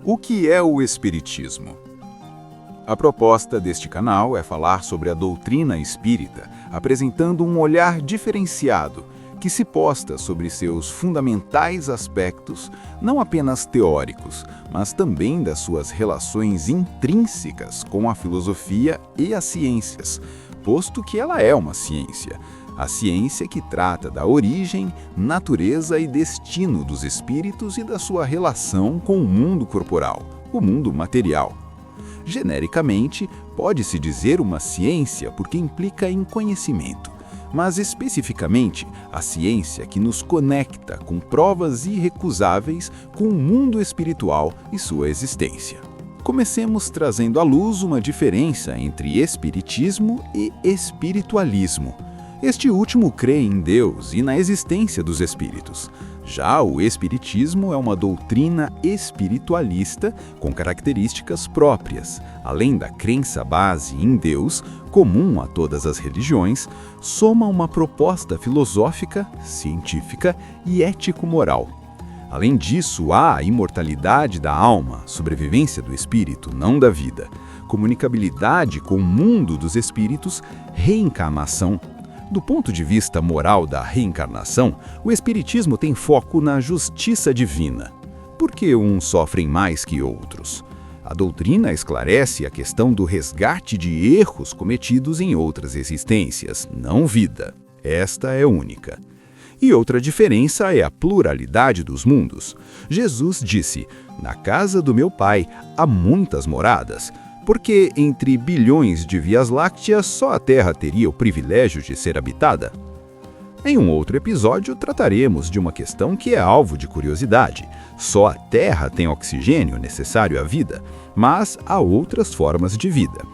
O que é o Espiritismo? A proposta deste canal é falar sobre a doutrina espírita, apresentando um olhar diferenciado, que se posta sobre seus fundamentais aspectos, não apenas teóricos, mas também das suas relações intrínsecas com a filosofia e as ciências, posto que ela é uma ciência. A ciência que trata da origem, natureza e destino dos espíritos e da sua relação com o mundo corporal, o mundo material. Genericamente, pode-se dizer uma ciência porque implica em conhecimento, mas especificamente a ciência que nos conecta com provas irrecusáveis com o mundo espiritual e sua existência. Comecemos trazendo à luz uma diferença entre espiritismo e espiritualismo. Este último crê em Deus e na existência dos espíritos. Já o espiritismo é uma doutrina espiritualista com características próprias. Além da crença base em Deus, comum a todas as religiões, soma uma proposta filosófica, científica e ético-moral. Além disso, há a imortalidade da alma, sobrevivência do espírito, não da vida, comunicabilidade com o mundo dos espíritos, reencarnação. Do ponto de vista moral da reencarnação, o Espiritismo tem foco na justiça divina. Por que uns sofrem mais que outros? A doutrina esclarece a questão do resgate de erros cometidos em outras existências, não vida. Esta é única. E outra diferença é a pluralidade dos mundos. Jesus disse: "Na casa do meu Pai há muitas moradas", porque entre bilhões de vias lácteas só a Terra teria o privilégio de ser habitada? Em um outro episódio, trataremos de uma questão que é alvo de curiosidade. Só a Terra tem oxigênio necessário à vida, mas há outras formas de vida.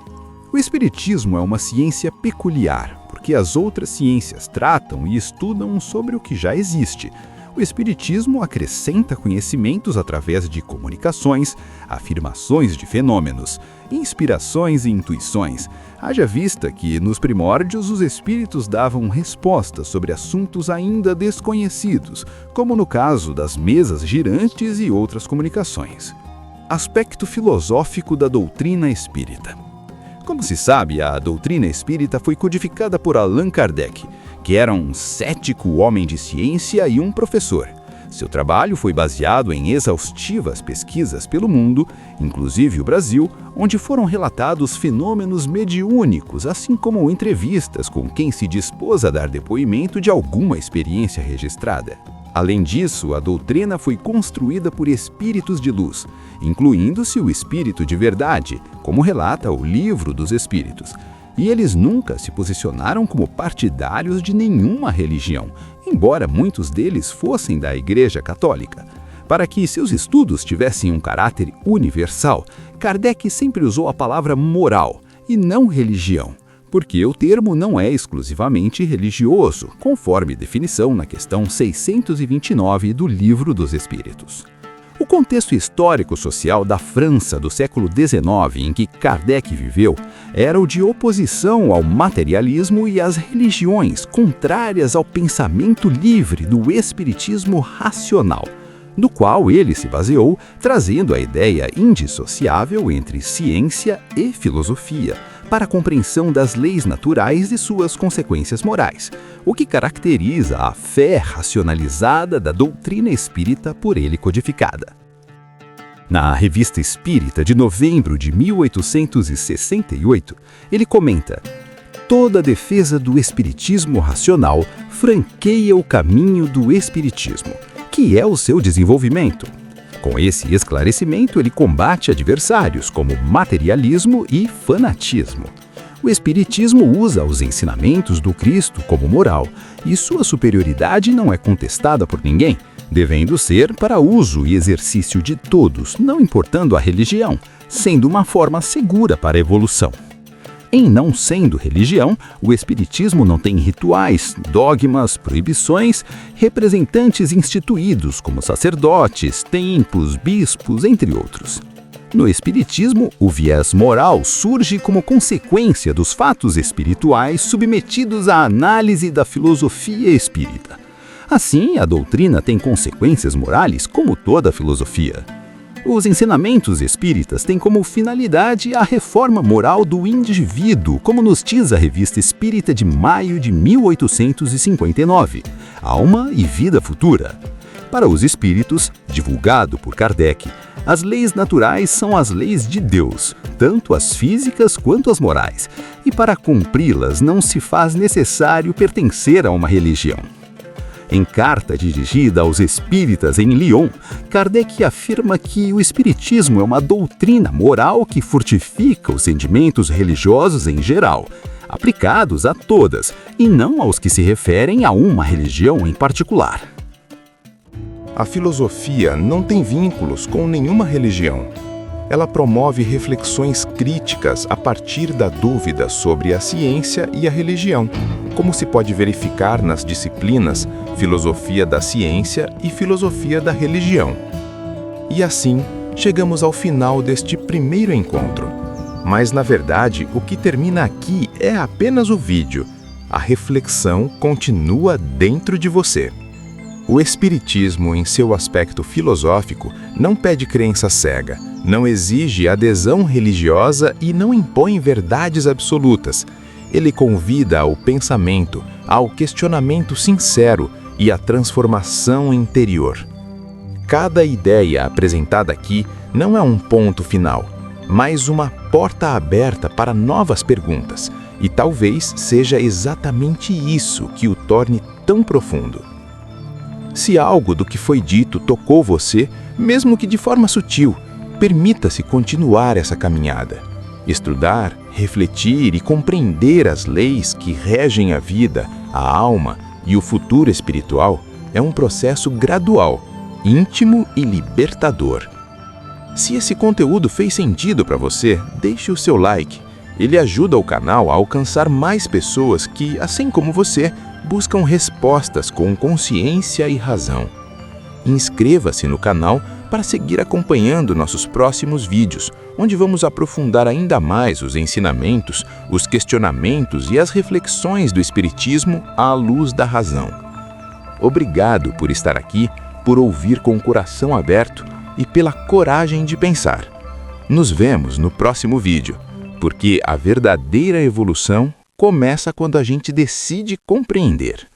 O Espiritismo é uma ciência peculiar, porque as outras ciências tratam e estudam sobre o que já existe. O Espiritismo acrescenta conhecimentos através de comunicações, afirmações de fenômenos, inspirações e intuições. Haja vista que, nos primórdios, os espíritos davam respostas sobre assuntos ainda desconhecidos, como no caso das mesas girantes e outras comunicações. Aspecto filosófico da doutrina espírita. Como se sabe, a doutrina espírita foi codificada por Allan Kardec, que era um cético homem de ciência e um professor. Seu trabalho foi baseado em exaustivas pesquisas pelo mundo, inclusive o Brasil, onde foram relatados fenômenos mediúnicos, assim como entrevistas com quem se dispôs a dar depoimento de alguma experiência registrada. Além disso, a doutrina foi construída por espíritos de luz, incluindo-se o espírito de verdade, como relata o Livro dos Espíritos. E eles nunca se posicionaram como partidários de nenhuma religião, embora muitos deles fossem da Igreja Católica. Para que seus estudos tivessem um caráter universal, Kardec sempre usou a palavra moral e não religião, porque o termo não é exclusivamente religioso, conforme definição na questão 629 do Livro dos Espíritos. O contexto histórico-social da França do século XIX, em que Kardec viveu, era o de oposição ao materialismo e às religiões contrárias ao pensamento livre do espiritismo racional, do qual ele se baseou, trazendo a ideia indissociável entre ciência e filosofia, para a compreensão das leis naturais e suas consequências morais, o que caracteriza a fé racionalizada da doutrina espírita por ele codificada. Na Revista Espírita de novembro de 1868, ele comenta: "Toda defesa do espiritismo racional franqueia o caminho do espiritismo, que é o seu desenvolvimento. Com esse esclarecimento, ele combate adversários como materialismo e fanatismo. O Espiritismo usa os ensinamentos do Cristo como moral, e sua superioridade não é contestada por ninguém, devendo ser para uso e exercício de todos, não importando a religião, sendo uma forma segura para a evolução. Em não sendo religião, o Espiritismo não tem rituais, dogmas, proibições, representantes instituídos como sacerdotes, templos, bispos, entre outros. No Espiritismo, o viés moral surge como consequência dos fatos espirituais submetidos à análise da filosofia espírita. Assim, a doutrina tem consequências morais como toda a filosofia. Os ensinamentos espíritas têm como finalidade a reforma moral do indivíduo, como nos diz a Revista Espírita de maio de 1859, Alma e Vida Futura. Para os espíritos, divulgado por Kardec, as leis naturais são as leis de Deus, tanto as físicas quanto as morais, e para cumpri-las não se faz necessário pertencer a uma religião. Em carta dirigida aos espíritas em Lyon, Kardec afirma que o espiritismo é uma doutrina moral que fortifica os sentimentos religiosos em geral, aplicados a todas e não aos que se referem a uma religião em particular. A filosofia não tem vínculos com nenhuma religião. Ela promove reflexões críticas a partir da dúvida sobre a ciência e a religião, como se pode verificar nas disciplinas Filosofia da Ciência e Filosofia da Religião. E assim, chegamos ao final deste primeiro encontro. Mas, na verdade, o que termina aqui é apenas o vídeo. A reflexão continua dentro de você. O Espiritismo, em seu aspecto filosófico, não pede crença cega, não exige adesão religiosa e não impõe verdades absolutas. Ele convida ao pensamento, ao questionamento sincero e à transformação interior. Cada ideia apresentada aqui não é um ponto final, mas uma porta aberta para novas perguntas, e talvez seja exatamente isso que o torne tão profundo. Se algo do que foi dito tocou você, mesmo que de forma sutil, permita-se continuar essa caminhada. Estudar, refletir e compreender as leis que regem a vida, a alma e o futuro espiritual é um processo gradual, íntimo e libertador. Se esse conteúdo fez sentido para você, deixe o seu like. Ele ajuda o canal a alcançar mais pessoas que, assim como você, buscam respostas com consciência e razão. Inscreva-se no canal para seguir acompanhando nossos próximos vídeos, onde vamos aprofundar ainda mais os ensinamentos, os questionamentos e as reflexões do Espiritismo à luz da razão. Obrigado por estar aqui, por ouvir com o coração aberto e pela coragem de pensar. Nos vemos no próximo vídeo, porque a verdadeira evolução começa quando a gente decide compreender.